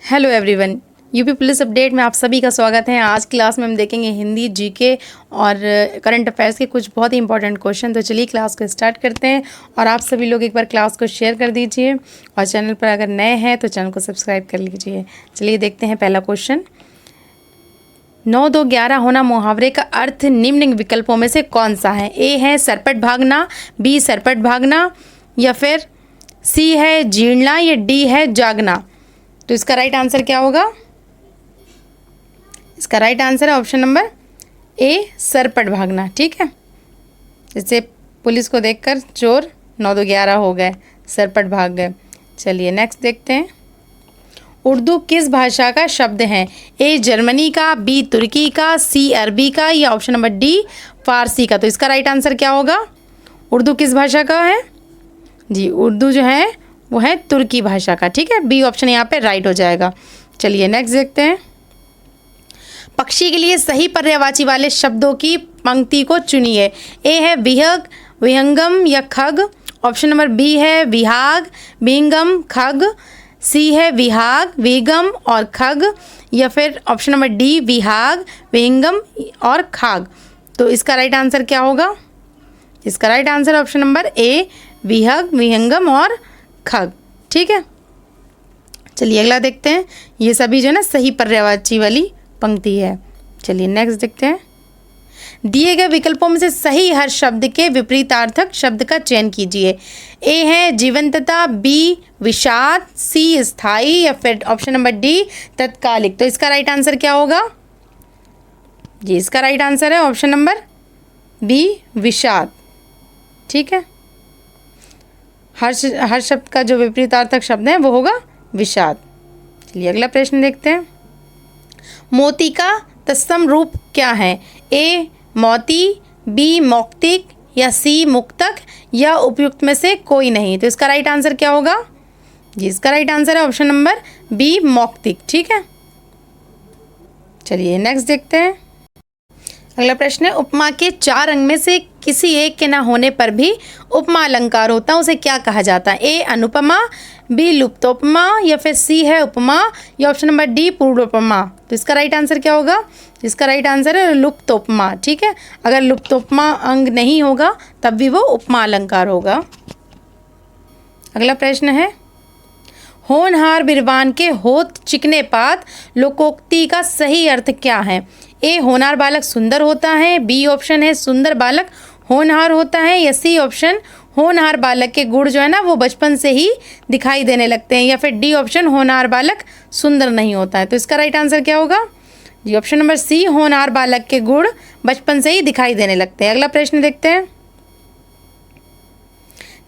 Hello everyone, UP police update में आप सभी का स्वागत है। आज क्लास में हम देखेंगे हिंदी, जीके और करंट अफेयर्स के कुछ बहुत ही इंपॉर्टेंट क्वेश्चन। तो चलिए क्लास को स्टार्ट करते हैं और आप सभी लोग एक बार क्लास को शेयर कर दीजिए और चैनल पर अगर नए हैं तो चैनल को सब्सक्राइब कर लीजिए। चलिए देखते हैं पहला क्वेश्चन। 9, 2, 11 होना मुहावरे का अर्थ निम्न विकल्पों में से कौन सा है? ए है सरपट भागना, बी सरपट भागना, या फिर सी है जीणना, या डी है जागना। तो इसका राइट आंसर क्या होगा? इसका राइट आंसर है ऑप्शन नंबर ए, सरपट भागना। ठीक है, जैसे पुलिस को देखकर चोर 9, 2, 11 हो गए, सरपट भाग गए। चलिए नेक्स्ट देखते हैं। उर्दू किस भाषा का शब्द है? ए जर्मनी का, बी तुर्की का, सी अरबी का, या ऑप्शन नंबर डी फारसी का। तो इसका राइट आंसर क्या होगा? उर्दू किस भाषा का है? जी, उर्दू जो है वो है तुर्की भाषा का। ठीक है, बी ऑप्शन यहाँ पे राइट हो जाएगा। चलिए नेक्स्ट देखते हैं। पक्षी के लिए सही पर्यायवाची वाले शब्दों की पंक्ति को चुनिए। ए है विहग, विहंगम या खग, ऑप्शन नंबर बी है विहाग, विहंगम, खग, सी है विहाग, विहंगम और खग, या फिर ऑप्शन नंबर डी विहाग, विहंगम और खाग। तो इसका राइट आंसर क्या होगा? इसका right answer option number A, विहग, विहंगम और खग। ठीक है, चलिए अगला देखते हैं। ये सभी जो है ना सही पर्यायवाची वाली पंक्ति है। चलिए नेक्स्ट देखते हैं। दिए गए विकल्पों में से सही हर शब्द के विपरीतार्थक शब्द का चयन कीजिए। ए है जीवंतता, बी विषाद, सी स्थायी, या फिर ऑप्शन नंबर डी तत्कालिक। तो इसका राइट आंसर क्या होगा? जी, इसका राइट आंसर है ऑप्शन नंबर बी विषाद। ठीक है, हर शब्द का जो विपरीतार्थक शब्द है वो होगा विषाद। चलिए अगला प्रश्न देखते हैं। मोती का तत्सम रूप क्या है? ए मोती, बी मौक्तिक, या सी मुक्तक, या उपयुक्त में से कोई नहीं। तो इसका राइट आंसर क्या होगा? जी, इसका राइट आंसर है ऑप्शन नंबर बी मौक्तिक। ठीक है, चलिए नेक्स्ट देखते हैं। अगला प्रश्न है। उपमा के 4 अंग में से किसी एक के ना होने पर भी उपमा अलंकार होता है, उसे क्या कहा जाता है? ए अनुपमा, बी लुप्तोपमा, या फिर सी है उपमा, या ऑप्शन नंबर डी पूर्वोपमा। तो इसका राइट आंसर क्या होगा? इसका राइट आंसर है लुप्तोपमा। ठीक है, अगर लुप्तोपमा अंग नहीं होगा तब भी वो उपमा अलंकार होगा। अगला प्रश्न है। होनहार बिरबान के होत चिकने पात लोकोक्ति का सही अर्थ क्या है? ए होनहार बालक सुंदर होता है, बी ऑप्शन है सुंदर बालक होनहार होता है, या सी ऑप्शन होनहार बालक के गुण जो है ना वो बचपन से ही दिखाई देने लगते हैं, या फिर डी ऑप्शन होनहार बालक सुंदर नहीं होता है। तो इसका राइट आंसर क्या होगा? जी, ऑप्शन नंबर सी होनहार बालक के गुण बचपन से ही दिखाई देने लगते हैं। अगला प्रश्न देखते हैं।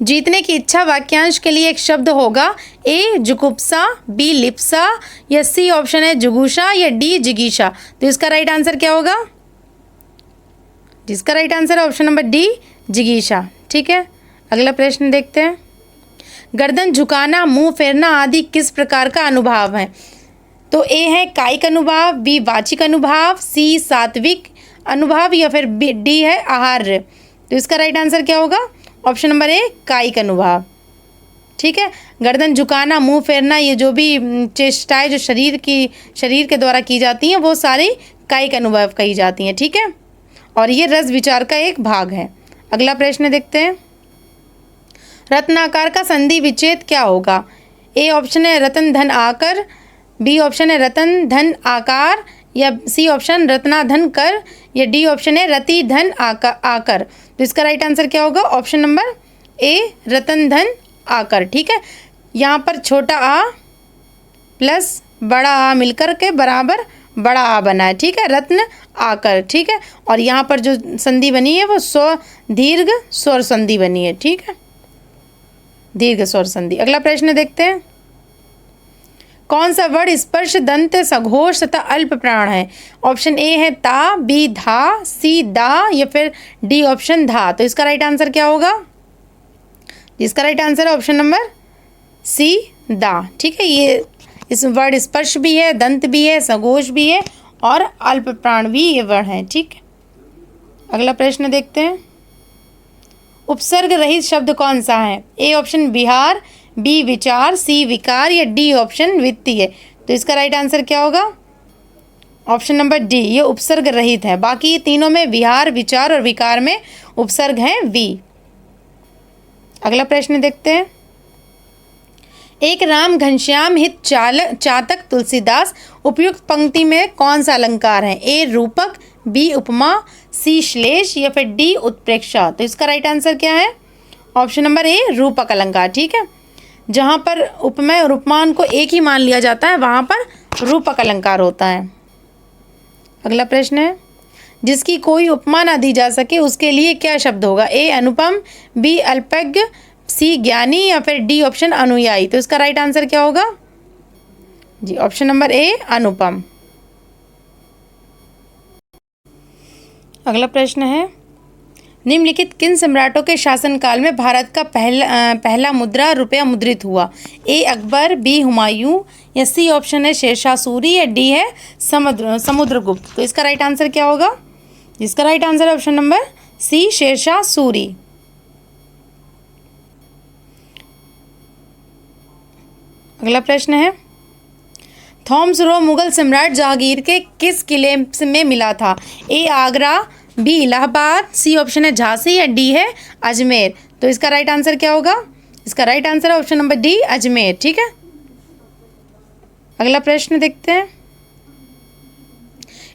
जीतने की इच्छा वाक्यांश के लिए एक शब्द होगा। ए जुगुप्सा, बी लिप्सा, या सी ऑप्शन है जुगुषा, या डी जिगीषा। तो इसका राइट आंसर क्या होगा? जिसका राइट आंसर है ऑप्शन नंबर डी जिगीषा। ठीक है, अगला प्रश्न देखते हैं। गर्दन झुकाना, मुंह फेरना आदि किस प्रकार का अनुभाव है? तो ए है कायिक अनुभाव, बी वाचिक अनुभाव, सी सात्विक अनुभाव, या फिर डी है आहार्य। तो इसका राइट आंसर क्या होगा? ऑप्शन नंबर ए कायिक अनुभाव। ठीक है, गर्दन झुकाना, मुंह फेरना, ये जो भी चेष्टाएं जो शरीर के द्वारा की जाती हैं वो सारी कायिक अनुभव कही जाती हैं। ठीक है, और ये रस विचार का एक भाग है। अगला प्रश्न देखते हैं। रत्नाकार का संधि विच्छेद क्या होगा? ए ऑप्शन है रतन धन आकर, बी ऑप्शन है रतन धन आकार, या सी ऑप्शन रत्ना धन कर, या डी ऑप्शन है रति धन आकर। तो इसका राइट आंसर क्या होगा? ऑप्शन नंबर ए रतन धन आकर। ठीक है, यहाँ पर छोटा आ प्लस बड़ा आ मिलकर के बराबर बड़ा आ बना है। ठीक है, रत्न आकर। ठीक है, और यहाँ पर जो संधि बनी है वो दीर्घ स्वर संधि बनी है। ठीक है, दीर्घ स्वर संधि। अगला प्रश्न देखते हैं। कौन सा वर्ण स्पर्श दंत सघोष तथा अल्प प्राण है? ऑप्शन ए है ता, बी धा, सी दा, या फिर डी ऑप्शन धा। तो इसका राइट आंसर क्या होगा? इसका राइट आंसर है ऑप्शन नंबर सी दा। ठीक है, ये इस वर्ण स्पर्श भी है, दंत भी है, सघोष भी है और अल्प प्राण भी ये वर्ण है। ठीक है, अगला प्रश्न देखते हैं। उपसर्ग रहित शब्द कौन सा है? ए ऑप्शन विहार, बी विचार, सी विकार, या डी ऑप्शन वित्तीय। तो इसका राइट आंसर क्या होगा? ऑप्शन नंबर डी, ये उपसर्ग रहित है। बाकी तीनों में विहार, विचार और विकार में उपसर्ग हैं वी। अगला प्रश्न देखते हैं। एक राम घनश्याम हित चातक तुलसीदास उपयुक्त पंक्ति में कौन सा अलंकार है? ए रूपक, बी उपमा, सी श्लेष या फिर डी उत्प्रेक्षा। तो इसका राइट आंसर क्या है? ऑप्शन नंबर ए, रूपक अलंकार। ठीक है, जहाँ पर उपमेय और उपमान को एक ही मान लिया जाता है वहाँ पर रूपक अलंकार होता है। अगला प्रश्न है, जिसकी कोई उपमा ना दी जा सके उसके लिए क्या शब्द होगा? ए अनुपम, बी अल्पज्ञ, सी ज्ञानी या फिर डी ऑप्शन अनुयायी। तो इसका राइट आंसर क्या होगा? जी ऑप्शन नंबर ए, अनुपम। अगला प्रश्न है, निम्नलिखित किन सम्राटों के शासनकाल में भारत का पहला मुद्रा रुपया मुद्रित हुआ? ए अकबर, बी हुमायूं या सी ऑप्शन है शेरशाह सूरी या डी है समुद्रगुप्त। तो इसका राइट आंसर क्या होगा? जिसका राइट आंसर है option number C, Shershah Suri. अगला प्रश्न है, थॉम्स रो मुगल सम्राट जहांगीर के किस किले में मिला था? A Agra, B Allahabad, C option है झांसी या डी है अजमेर। तो इसका राइट आंसर क्या होगा? इसका राइट आंसर है ऑप्शन नंबर डी, अजमेर। ठीक है, अगला प्रश्न देखते हैं।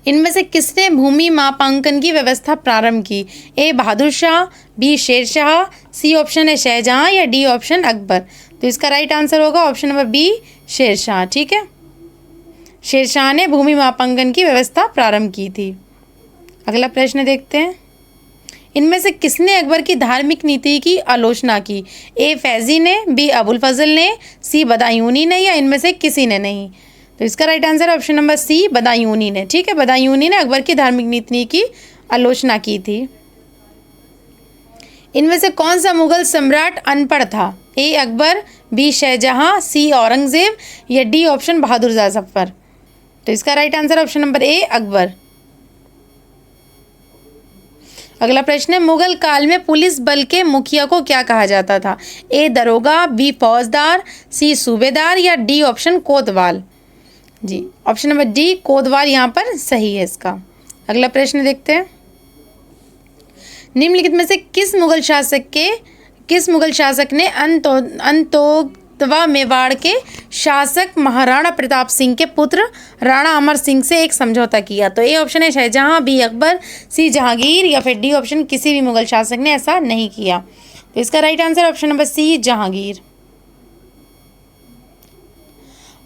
इनमें से किसने भूमि मापांकन की व्यवस्था प्रारंभ की? A Bahadur Shah, B Sher Shah, C option है शाहजहां या डी ऑप्शन अकबर। तो इसका राइट आंसर होगा ऑप्शन नंबर बी, शेरशाह। ठीक है, शेरशाह ने भूमि मापांकन की व्यवस्था प्रारंभ की थी। अगला प्रश्न देखते हैं। इनमें से किसने अकबर की धार्मिक नीति की आलोचना की? ए फैजी ने, बी अबुल फजल ने, सी बदायूनी ने या इनमें से किसी ने नहीं। तो इसका राइट आंसर है ऑप्शन नंबर सी, बदायूनी ने। ठीक है, बदायूनी ने अकबर की धार्मिक नीति की आलोचना की थी। इनमें से कौन सा मुगल सम्राट अनपढ़ था? ए अकबर, बी शाहजहां, सी औरंगजेब या डी ऑप्शन बहादुर शाह जफर। तो इसका राइट आंसर ऑप्शन नंबर ए, अकबर। अगला प्रश्न है, मुगल काल में पुलिस बल के मुखिया को क्या कहा जाता था? ए दरोगा, बी फौजदार, सी सूबेदार या डी ऑप्शन कोतवाल। जी ऑप्शन नंबर डी, कोतवाल यहाँ पर सही है इसका। अगला प्रश्न देखते हैं। निम्नलिखित में से किस मुगल शासक ने अंतोतवा मेवाड़ के शासक महाराणा प्रताप सिंह के पुत्र राणा अमर सिंह से एक समझौता किया? तो ए ऑप्शन है शाहजहां, बी अकबर, सी जहांगीर या फिर डी ऑप्शन किसी भी मुगल शासक ने ऐसा नहीं किया। तो इसका right answer option number C, Jahangir.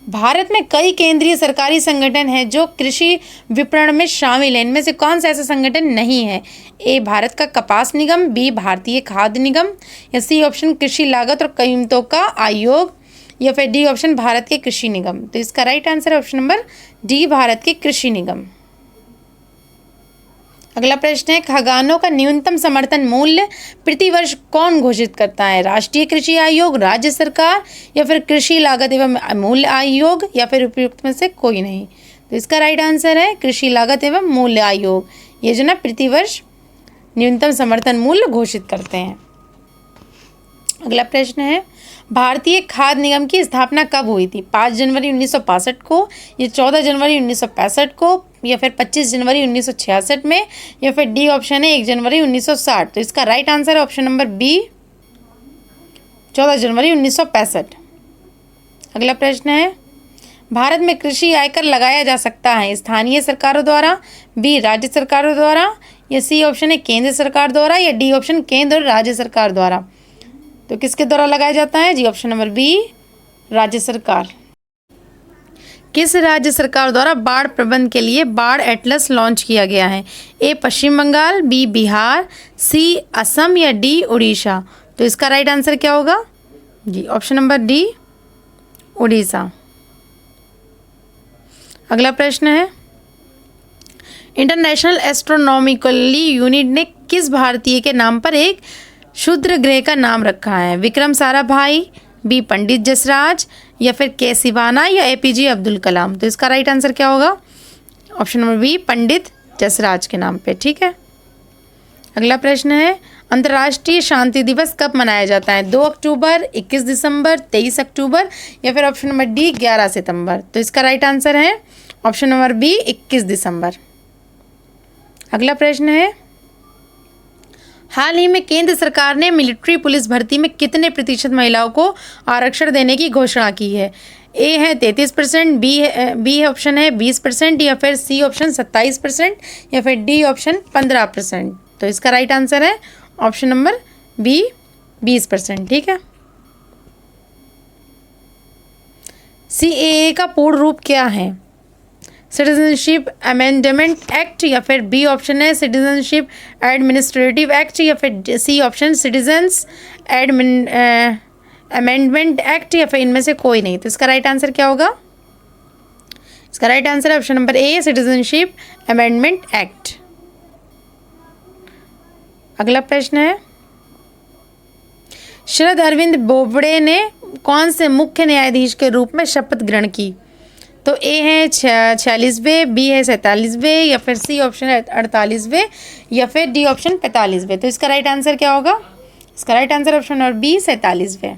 Bharat में कई केंद्रीय सरकारी संगठन हैं जो कृषि विपणन में शामिल हैं। इनमें से कौन सा ऐसा संगठन नहीं है? ए भारत का कपास निगम, बी भारतीय खाद्य निगम या सी ऑप्शन कृषि लागत और कीमतों का आयोग या फिर डी ऑप्शन भारत के कृषि निगम। तो इसका राइट आंसर है ऑप्शन नंबर डी, भारत के कृषि निगम। अगला प्रश्न है, खाद्यान्नों का न्यूनतम समर्थन मूल्य प्रतिवर्ष कौन घोषित करता है? राष्ट्रीय कृषि आयोग, राज्य सरकार या फिर कृषि लागत एवं मूल्य आयोग या फिर उपयुक्त में से कोई नहीं। तो इसका राइट आंसर है कृषि लागत एवं मूल्य आयोग। ये जो ना प्रतिवर्ष न्यूनतम समर्थन मूल्य घोषित करते हैं। अगला प्रश्न है, भारतीय खाद्य निगम की स्थापना कब हुई थी? 5 जनवरी 1965 को या 14 जनवरी 1965 को या फिर 25 जनवरी 1966 में या फिर डी ऑप्शन है 1 जनवरी 1960। तो इसका राइट आंसर है ऑप्शन नंबर बी, 14 जनवरी 1965। अगला प्रश्न है, भारत में कृषि आयकर लगाया जा सकता है स्थानीय सरकारों द्वारा, बी राज्य सरकारों द्वारा या सी ऑप्शन है केंद्र सरकार द्वारा या डी ऑप्शन केंद्र और राज्य सरकार द्वारा। तो किसके द्वारा लगाया जाता है? जी ऑप्शन नंबर बी, राज्य सरकार। किस राज्य सरकार द्वारा बाढ़ प्रबंधन के लिए बाढ़ एटलस लॉन्च किया गया है? ए पश्चिम बंगाल, बी बिहार, सी असम या डी उड़ीसा। तो इसका राइट आंसर क्या होगा? जी ऑप्शन नंबर डी, उड़ीसा। अगला प्रश्न है, इंटरनेशनल एस्ट्रोनॉमिकली यूनिट ने किस भारतीय के नाम पर एक क्षुद्र ग्रह का नाम रखा है? विक्रम साराभाई, बी पंडित जसराज या फिर के सिवाना या एपीजे अब्दुल कलाम। तो इसका राइट आंसर क्या होगा? Option number B, Pandit Jasraj के नाम पे। ठीक है, अगला प्रश्न है, अंतर्राष्ट्रीय शांति दिवस कब मनाया जाता है? 2 अक्टूबर, 21 दिसंबर, 23 अक्टूबर या फिर ऑप्शन नंबर डी 11 सितंबर। तो इसका राइट आंसर है ऑप्शन नंबर बी 21 दिसंबर। अगला प्रश्न है, हाल ही में केंद्र सरकार ने मिलिट्री पुलिस भर्ती में कितने प्रतिशत महिलाओं को आरक्षण देने की घोषणा की है? ए है 33%, बी है ऑप्शन है 20% या फिर सी ऑप्शन 27% या फिर डी ऑप्शन 15%। तो इसका राइट आंसर है ऑप्शन नंबर बी 20%। ठीक है। CAA का पूर्ण रूप क्या है? सिटीजनशिप अमेंडमेंट एक्ट या फिर बी ऑप्शन है सिटीजनशिप एडमिनिस्ट्रेटिव एक्ट या फिर C option citizens amendment act या फिर इनमें से कोई नहीं। तो इसका राइट आंसर क्या होगा? इसका राइट आंसर है ऑप्शन नंबर ए सिटीजनशिप अमेंडमेंट एक्ट। अगला प्रश्न है, शरद अरविंद बोबड़े ने कौन से मुख्य न्यायाधीश के रूप में शपथ ग्रहण की? तो ए है 46वें, बी है 47वें या फिर सी ऑप्शन है 48वें या फिर डी ऑप्शन 45वें। तो इसका राइट आंसर क्या होगा? इसका right answer option number B 47वें।